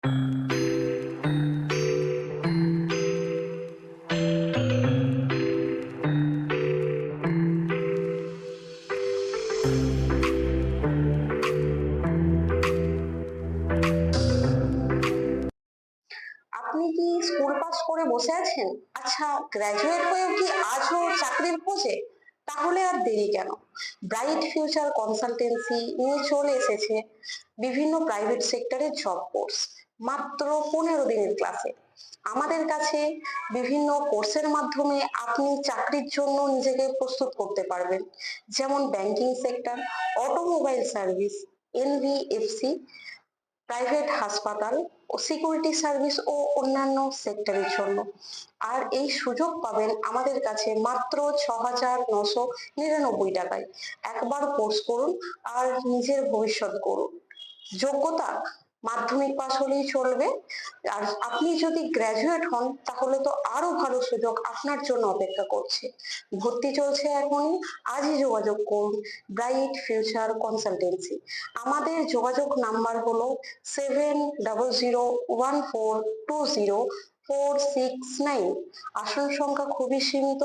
আপনি কি school pass করে বসে আছেন? আচ্ছা, গ্র্যাজুয়েট হয়েও কি আজও চাকরির খোঁজে? তাহলে আর দেরি কেন? ব্রাইট ফিউচার কনসালটেন্সি নিয়ে চলে এসেছে বিভিন্ন প্রাইভেট সেক্টরের জব কোর্স, মাত্র 15 দিনের ক্লাসে। আমাদের কাছে বিভিন্ন কোর্সের মাধ্যমে আপনি চাকরির জন্য নিজেকে প্রস্তুত করতে পারবেন, যেমন banking sector, automobile service, NBFC, private হাসপাতাল ও সিকিউরিটি সার্ভিস ও অন্যান্য সেক্টরের জন্য। আর এই সুযোগ পাবেন আমাদের কাছে মাত্র 6,999 টাকায়। একবার কোর্স করুন আর নিজের ভবিষ্যৎ করুন। যোগ্যতা মাধ্যমিক পাস হলেই চলবে। আর আপনি যদি গ্র্যাজুয়েট হন তাহলে তো আরো ভালো সুযোগ আপনার জন্য অপেক্ষা করছে। ভর্তি চলছে এখনই, আজই যোগাযোগ করুন ব্রাইট ফিউচার কনসালটেন্সি। আমাদের যোগাযোগ নাম্বার হলো 70001420,469। আসন সংখ্যা খুবই সীমিত।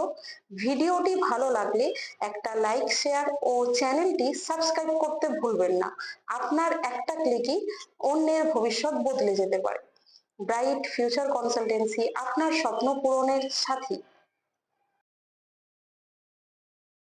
ভিডিওটি ভালো লাগলে একটা লাইক, শেয়ার ও চ্যানেলটি সাবস্ক্রাইব করতে ভুলবেন না। আপনার একটা ক্লিকই অন্যের ভবিষ্যৎ বদলে যেতে পারে। ব্রাইট ফিউচার কনসালটেন্সি আপনার স্বপ্ন পূরণের সাথী।